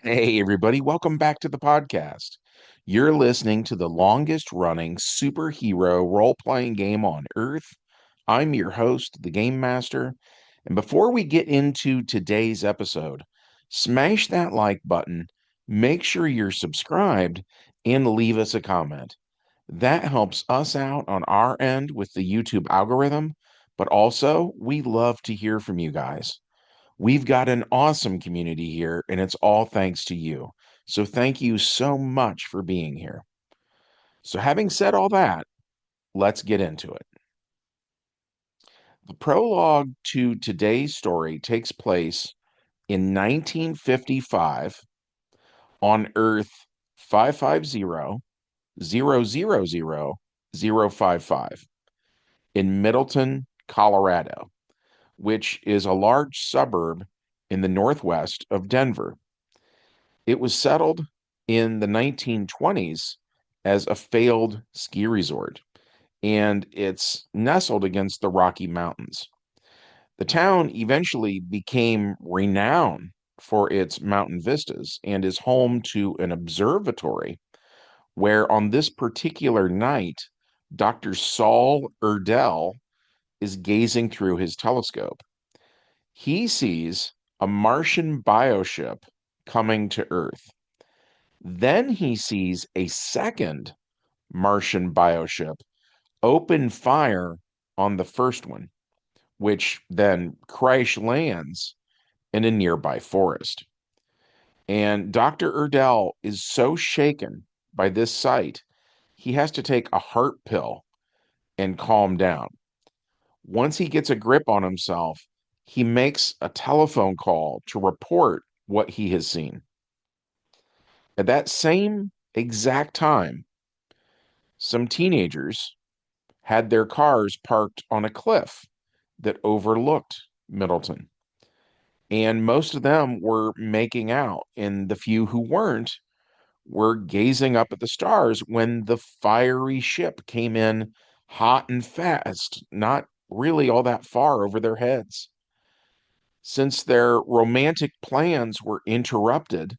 Hey, everybody, welcome back to the podcast. You're listening to the longest running superhero role playing game on Earth. I'm your host, the Game Master. And before we get into today's episode, smash that like button, make sure you're subscribed, and leave us a comment. That helps us out on our end with the YouTube algorithm, but also we love to hear from you guys. We've got an awesome community here, and it's all thanks to you. So thank you so much for being here. So, having said all that, let's get into it. The prologue to today's story takes place in 1955 on Earth 550-000-055 in Middleton, Colorado, which is a large suburb in the northwest of Denver. It was settled in the 1920s as a failed ski resort, and it's nestled against the Rocky Mountains. The town eventually became renowned for its mountain vistas and is home to an observatory where, on this particular night, Dr. Saul Erdell is gazing through his telescope. He sees a Martian bioship coming to Earth. Then he sees a second Martian bioship open fire on the first one, which then crash lands in a nearby forest. And Dr. Erdell is so shaken by this sight, he has to take a heart pill and calm down. Once he gets a grip on himself, he makes a telephone call to report what he has seen. At that same exact time, some teenagers had their cars parked on a cliff that overlooked Middleton. And most of them were making out, and the few who weren't were gazing up at the stars when the fiery ship came in hot and fast, not really all that far over their heads. Since their romantic plans were interrupted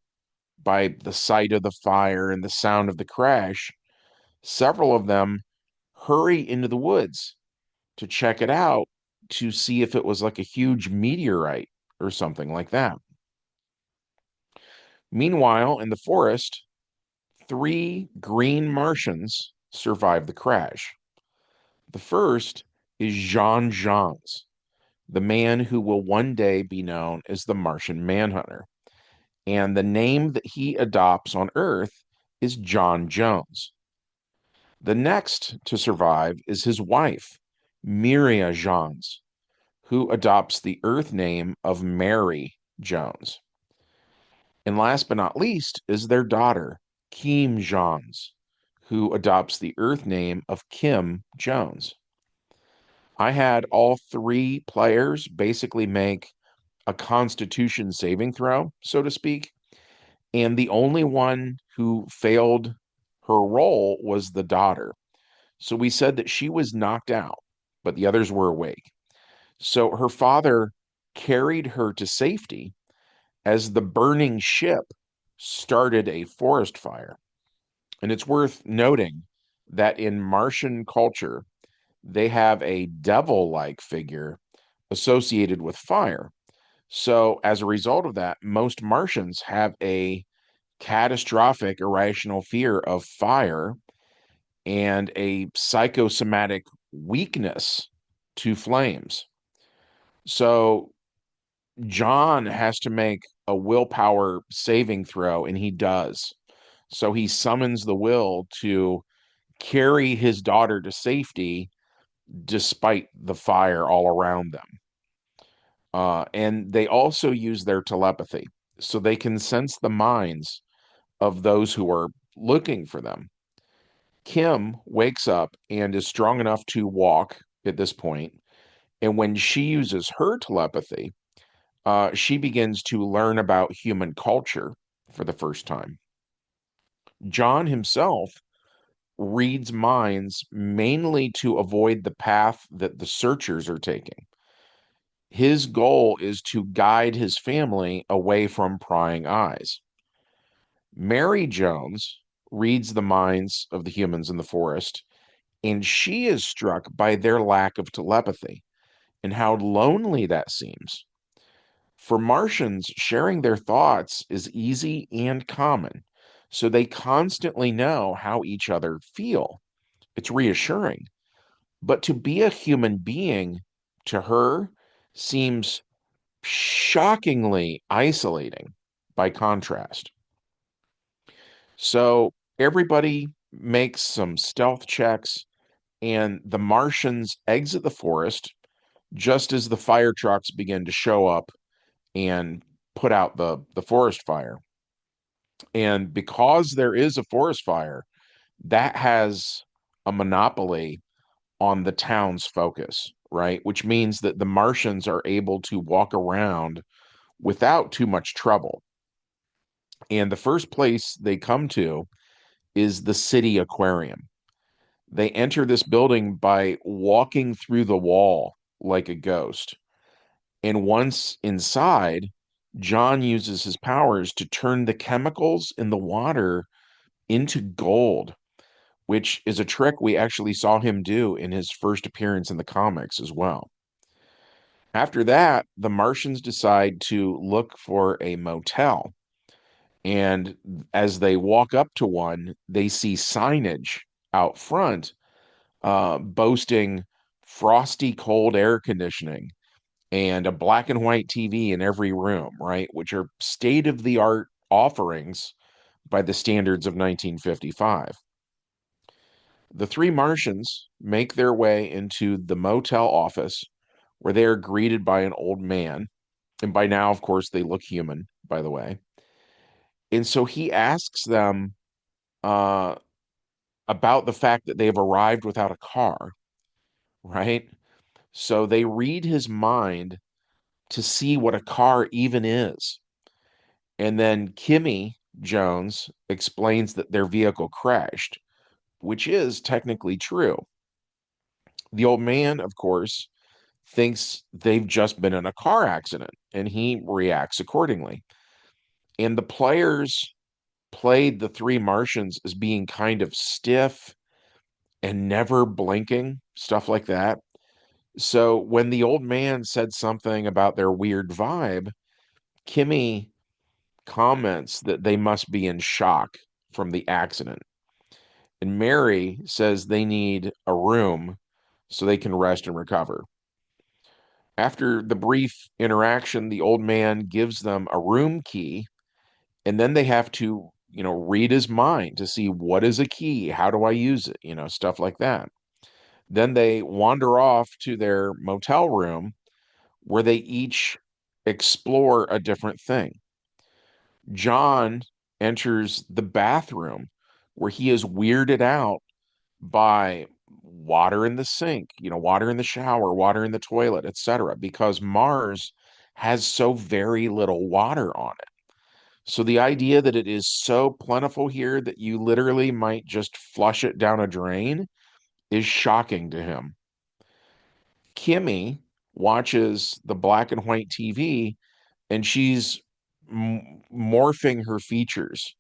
by the sight of the fire and the sound of the crash, several of them hurry into the woods to check it out to see if it was like a huge meteorite or something like that. Meanwhile, in the forest, three green Martians survive the crash. The first is Jean Jeans, the man who will one day be known as the Martian Manhunter. And the name that he adopts on Earth is John Jones. The next to survive is his wife, Miria Jones, who adopts the Earth name of Mary Jones. And last but not least is their daughter, Kim Jones, who adopts the Earth name of Kim Jones. I had all three players basically make a Constitution saving throw, so to speak, and the only one who failed her role was the daughter. So we said that she was knocked out, but the others were awake. So her father carried her to safety as the burning ship started a forest fire. And it's worth noting that in Martian culture, they have a devil like figure associated with fire. So, as a result of that, most Martians have a catastrophic irrational fear of fire and a psychosomatic weakness to flames. So, John has to make a willpower saving throw, and he does. So, he summons the will to carry his daughter to safety despite the fire all around them. And they also use their telepathy, so they can sense the minds of those who are looking for them. Kim wakes up and is strong enough to walk at this point, and when she uses her telepathy, she begins to learn about human culture for the first time. John himself reads minds mainly to avoid the path that the searchers are taking. His goal is to guide his family away from prying eyes. Mary Jones reads the minds of the humans in the forest, and she is struck by their lack of telepathy and how lonely that seems. For Martians, sharing their thoughts is easy and common, so they constantly know how each other feel. It's reassuring. But to be a human being to her seems shockingly isolating by contrast. So everybody makes some stealth checks, and the Martians exit the forest just as the fire trucks begin to show up and put out the forest fire. And because there is a forest fire, that has a monopoly on the town's focus, right? Which means that the Martians are able to walk around without too much trouble. And the first place they come to is the city aquarium. They enter this building by walking through the wall like a ghost. And once inside, John uses his powers to turn the chemicals in the water into gold, which is a trick we actually saw him do in his first appearance in the comics as well. After that, the Martians decide to look for a motel. And as they walk up to one, they see signage out front boasting frosty cold air conditioning and a black and white TV in every room, right? Which are state of the art offerings by the standards of 1955. The three Martians make their way into the motel office where they are greeted by an old man. And by now, of course, they look human, by the way. And so he asks them uh, about the fact that they have arrived without a car, right? So they read his mind to see what a car even is. And then Kimmy Jones explains that their vehicle crashed, which is technically true. The old man, of course, thinks they've just been in a car accident and he reacts accordingly. And the players played the three Martians as being kind of stiff and never blinking, stuff like that. So when the old man said something about their weird vibe, Kimmy comments that they must be in shock from the accident. And Mary says they need a room so they can rest and recover. After the brief interaction, the old man gives them a room key, and then they have to, read his mind to see what is a key, how do I use it, stuff like that. Then they wander off to their motel room where they each explore a different thing. John enters the bathroom where he is weirded out by water in the sink, water in the shower, water in the toilet, etc., because Mars has so very little water on it. So the idea that it is so plentiful here that you literally might just flush it down a drain is shocking to him. Kimmy watches the black and white TV and she's morphing her features,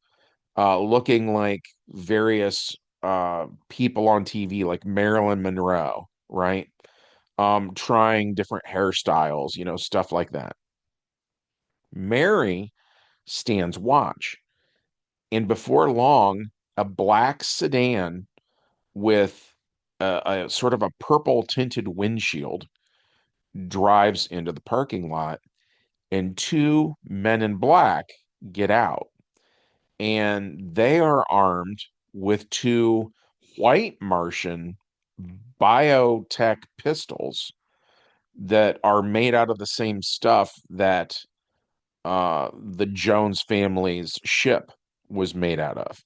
looking like various people on TV, like Marilyn Monroe, right? Trying different hairstyles, stuff like that. Mary stands watch, and before long, a black sedan with a sort of a purple tinted windshield drives into the parking lot, and two men in black get out, and they are armed with two white Martian biotech pistols that are made out of the same stuff that the Jones family's ship was made out of.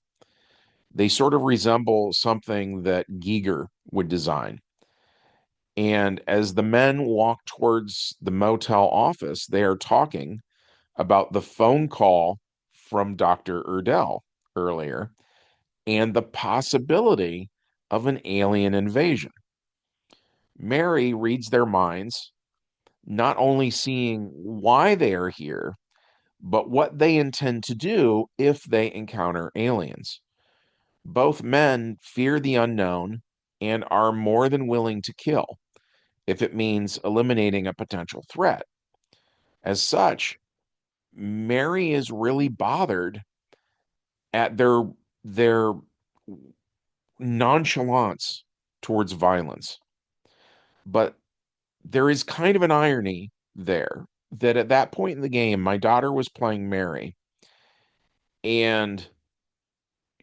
They sort of resemble something that Giger would design. And as the men walk towards the motel office, they are talking about the phone call from Dr. Erdell earlier and the possibility of an alien invasion. Mary reads their minds, not only seeing why they are here, but what they intend to do if they encounter aliens. Both men fear the unknown and are more than willing to kill if it means eliminating a potential threat. As such, Mary is really bothered at their nonchalance towards violence. But there is kind of an irony there that at that point in the game, my daughter was playing Mary and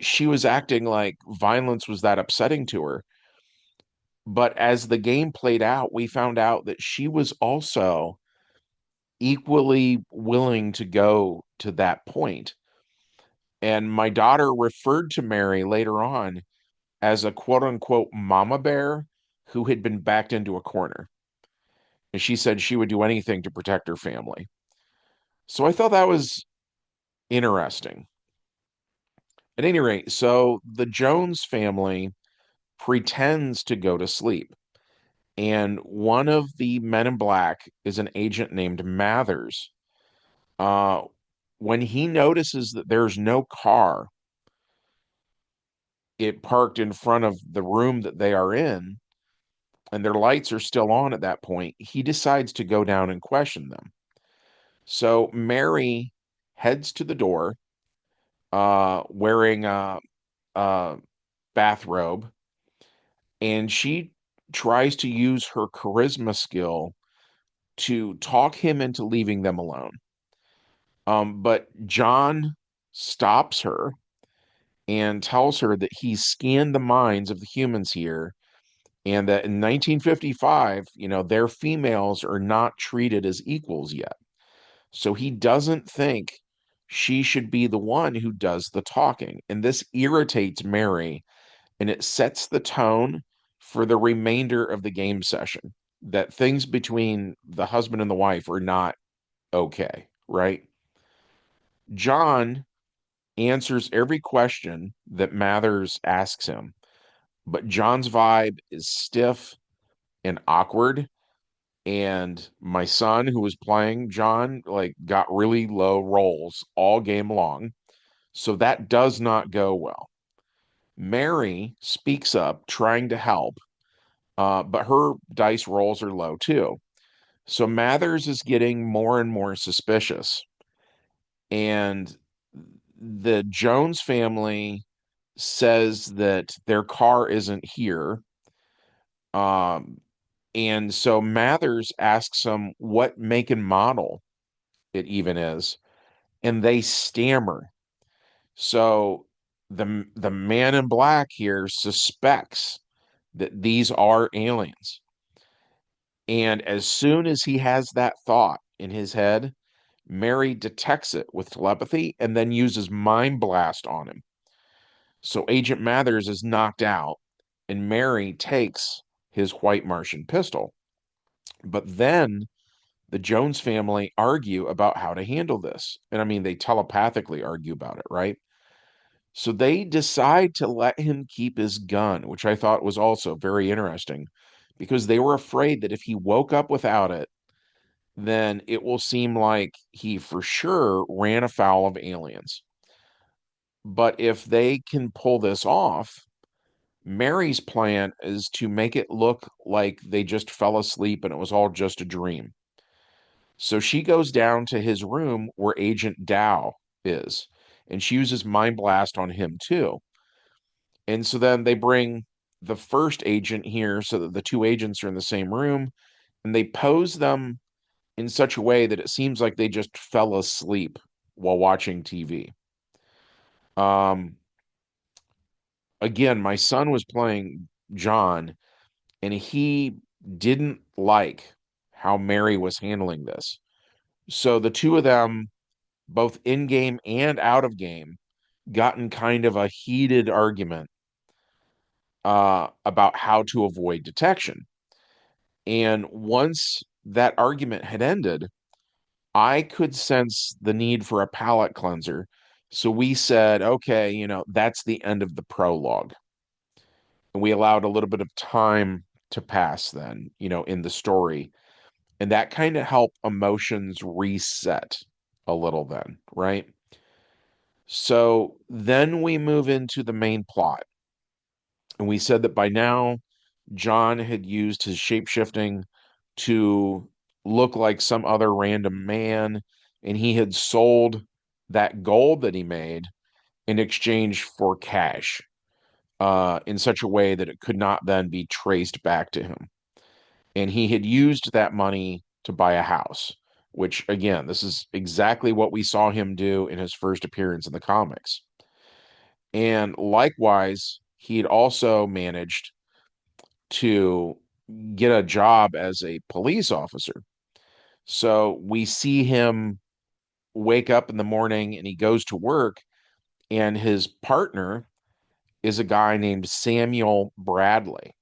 she was acting like violence was that upsetting to her. But as the game played out, we found out that she was also equally willing to go to that point. And my daughter referred to Mary later on as a quote unquote mama bear who had been backed into a corner. And she said she would do anything to protect her family. So I thought that was interesting. At any rate, so the Jones family pretends to go to sleep. And one of the men in black is an agent named Mathers. Uh, when he notices that there's no car it parked in front of the room that they are in, and their lights are still on at that point, he decides to go down and question them. So Mary heads to the door, wearing a bathrobe, and she tries to use her charisma skill to talk him into leaving them alone. But John stops her and tells her that he's scanned the minds of the humans here and that in 1955, their females are not treated as equals yet. So he doesn't think she should be the one who does the talking. And this irritates Mary and it sets the tone for the remainder of the game session that things between the husband and the wife are not okay, right? John answers every question that Mathers asks him, but John's vibe is stiff and awkward. And my son, who was playing John, like got really low rolls all game long. So that does not go well. Mary speaks up, trying to help, but her dice rolls are low too. So Mathers is getting more and more suspicious. And the Jones family says that their car isn't here. Um, and so Mathers asks them what make and model it even is, and they stammer. So the man in black here suspects that these are aliens. And as soon as he has that thought in his head, Mary detects it with telepathy and then uses mind blast on him. So Agent Mathers is knocked out, and Mary takes his white Martian pistol. But then the Jones family argue about how to handle this. And I mean, they telepathically argue about it, right? So they decide to let him keep his gun, which I thought was also very interesting because they were afraid that if he woke up without it, then it will seem like he for sure ran afoul of aliens. But if they can pull this off, Mary's plan is to make it look like they just fell asleep and it was all just a dream. So she goes down to his room where Agent Dow is, and she uses Mind Blast on him too. And so then they bring the first agent here so that the two agents are in the same room, and they pose them in such a way that it seems like they just fell asleep while watching TV. Um, again, my son was playing John, and he didn't like how Mary was handling this. So the two of them, both in game and out of game, got in kind of a heated argument about how to avoid detection. And once that argument had ended, I could sense the need for a palate cleanser. So we said, okay, that's the end of the prologue. And we allowed a little bit of time to pass then, in the story. And that kind of helped emotions reset a little then, right? So then we move into the main plot. And we said that by now, John had used his shapeshifting to look like some other random man, and he had sold that gold that he made in exchange for cash in such a way that it could not then be traced back to him. And he had used that money to buy a house, which, again, this is exactly what we saw him do in his first appearance in the comics. And likewise, he'd also managed to get a job as a police officer. So we see him wake up in the morning and he goes to work, and his partner is a guy named Samuel Bradley,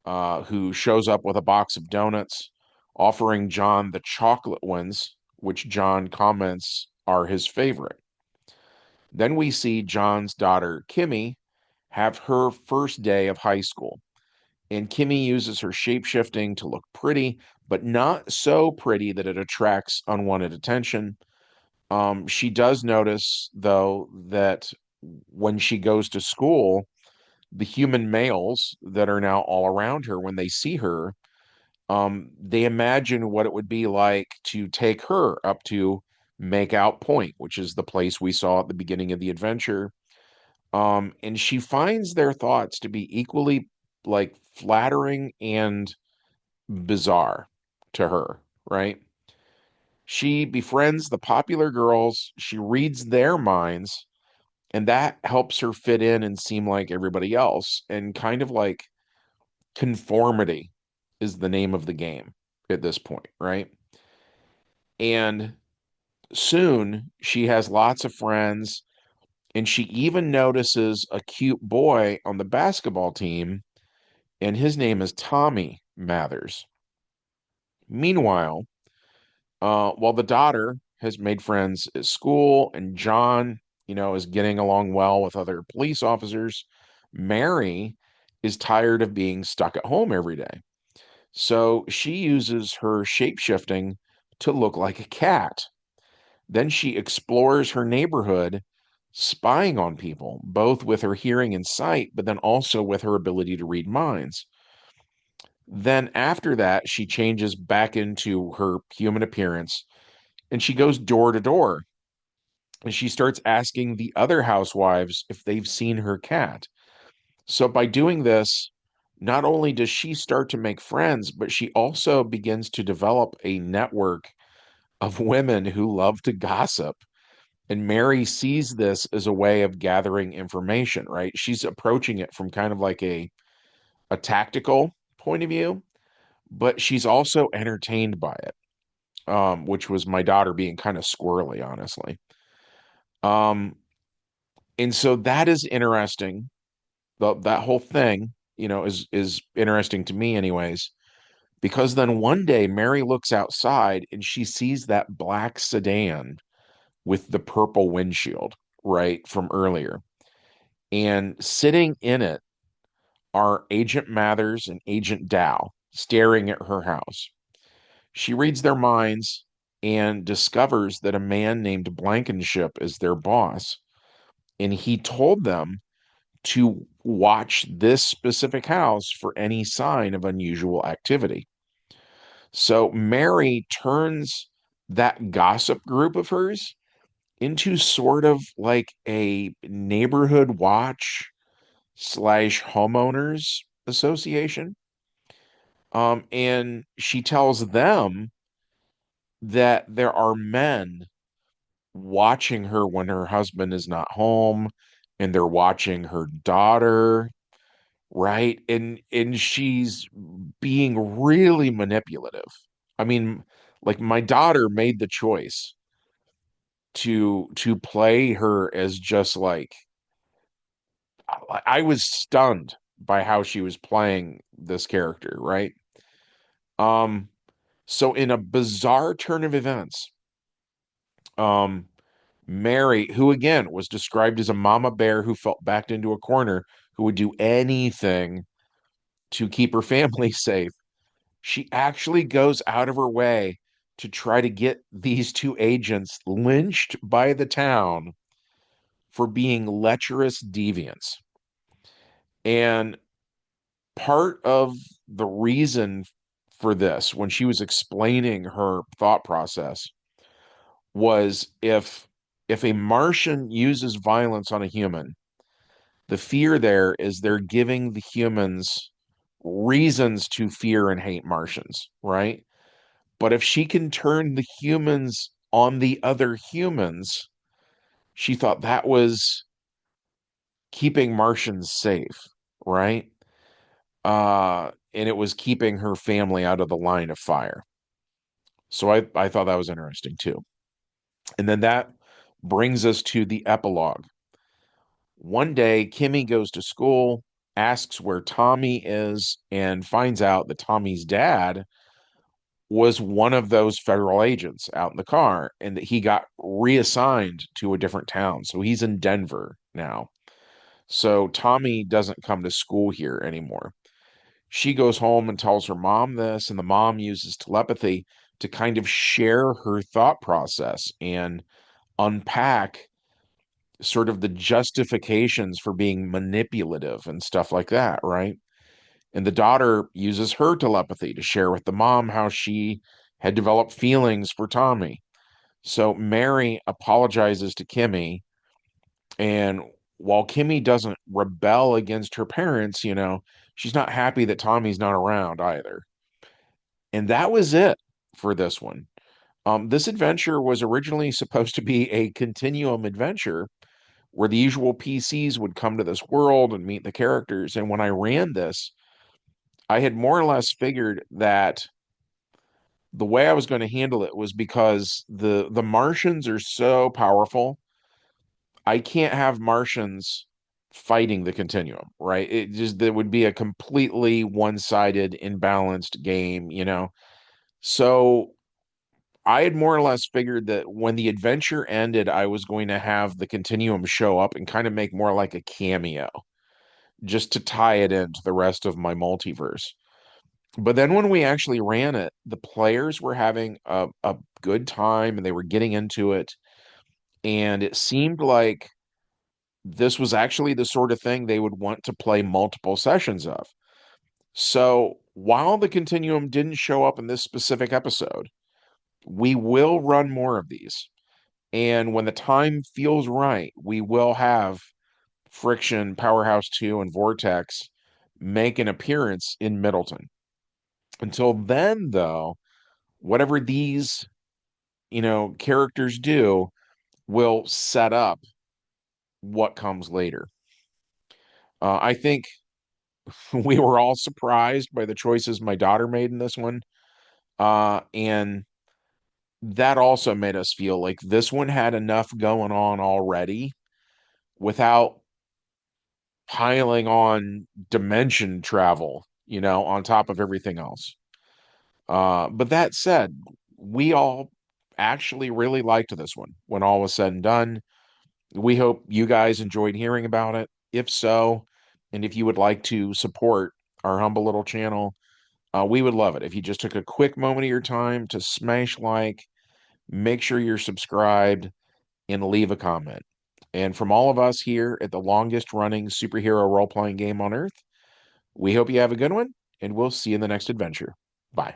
who shows up with a box of donuts, offering John the chocolate ones, which John comments are his favorite. Then we see John's daughter, Kimmy, have her first day of high school. And Kimmy uses her shape-shifting to look pretty, but not so pretty that it attracts unwanted attention. She does notice, though, that when she goes to school, the human males that are now all around her, when they see her, they imagine what it would be like to take her up to Makeout Point, which is the place we saw at the beginning of the adventure. And she finds their thoughts to be equally like flattering and bizarre to her, right? She befriends the popular girls, she reads their minds, and that helps her fit in and seem like everybody else. And kind of like conformity is the name of the game at this point, right? And soon she has lots of friends, and she even notices a cute boy on the basketball team, and his name is Tommy Mathers. Meanwhile, while the daughter has made friends at school and John, is getting along well with other police officers, Mary is tired of being stuck at home every day. So she uses her shape-shifting to look like a cat. Then she explores her neighborhood, spying on people, both with her hearing and sight, but then also with her ability to read minds. Then after that, she changes back into her human appearance and she goes door to door and she starts asking the other housewives if they've seen her cat. So by doing this, not only does she start to make friends, but she also begins to develop a network of women who love to gossip. And Mary sees this as a way of gathering information, right? She's approaching it from kind of like a tactical point of view, but she's also entertained by it, which was my daughter being kind of squirrely, honestly. Um, and so that is interesting. That whole thing, is interesting to me, anyways, because then one day Mary looks outside and she sees that black sedan with the purple windshield, right, from earlier. And sitting in it are Agent Mathers and Agent Dow staring at her house. She reads their minds and discovers that a man named Blankenship is their boss. And he told them to watch this specific house for any sign of unusual activity. So Mary turns that gossip group of hers into sort of like a neighborhood watch slash homeowners association. And she tells them that there are men watching her when her husband is not home, and they're watching her daughter, right? And she's being really manipulative. I mean, like my daughter made the choice to play her as just like I was stunned by how she was playing this character, right? Um, so in a bizarre turn of events, um, Mary, who again was described as a mama bear who felt backed into a corner, who would do anything to keep her family safe, she actually goes out of her way to try to get these two agents lynched by the town for being lecherous deviants. And part of the reason for this, when she was explaining her thought process, was if a Martian uses violence on a human, the fear there is they're giving the humans reasons to fear and hate Martians, right? But if she can turn the humans on the other humans, she thought that was keeping Martians safe, right? And it was keeping her family out of the line of fire. So I thought that was interesting too. And then that brings us to the epilogue. One day, Kimmy goes to school, asks where Tommy is, and finds out that Tommy's dad was one of those federal agents out in the car and that he got reassigned to a different town. So he's in Denver now. So Tommy doesn't come to school here anymore. She goes home and tells her mom this, and the mom uses telepathy to kind of share her thought process and unpack sort of the justifications for being manipulative and stuff like that, right? And the daughter uses her telepathy to share with the mom how she had developed feelings for Tommy. So Mary apologizes to Kimmy, and while Kimmy doesn't rebel against her parents, she's not happy that Tommy's not around either. And that was it for this one. This adventure was originally supposed to be a continuum adventure where the usual PCs would come to this world and meet the characters. And when I ran this, I had more or less figured that the way I was going to handle it was because the Martians are so powerful, I can't have Martians fighting the continuum, right? It just That would be a completely one-sided, imbalanced game. So I had more or less figured that when the adventure ended, I was going to have the continuum show up and kind of make more like a cameo, just to tie it into the rest of my multiverse. But then when we actually ran it, the players were having a good time and they were getting into it. And it seemed like this was actually the sort of thing they would want to play multiple sessions of. So while the continuum didn't show up in this specific episode, we will run more of these. And when the time feels right, we will have Friction, Powerhouse 2, and Vortex make an appearance in Middleton. Until then, though, whatever these, characters do will set up what comes later. I think we were all surprised by the choices my daughter made in this one. And that also made us feel like this one had enough going on already without piling on dimension travel, on top of everything else. But that said, we all actually really liked this one when all was said and done. We hope you guys enjoyed hearing about it. If so, and if you would like to support our humble little channel, we would love it. If you just took a quick moment of your time to smash like, make sure you're subscribed, and leave a comment. And from all of us here at the longest running superhero role playing game on earth, we hope you have a good one, and we'll see you in the next adventure. Bye.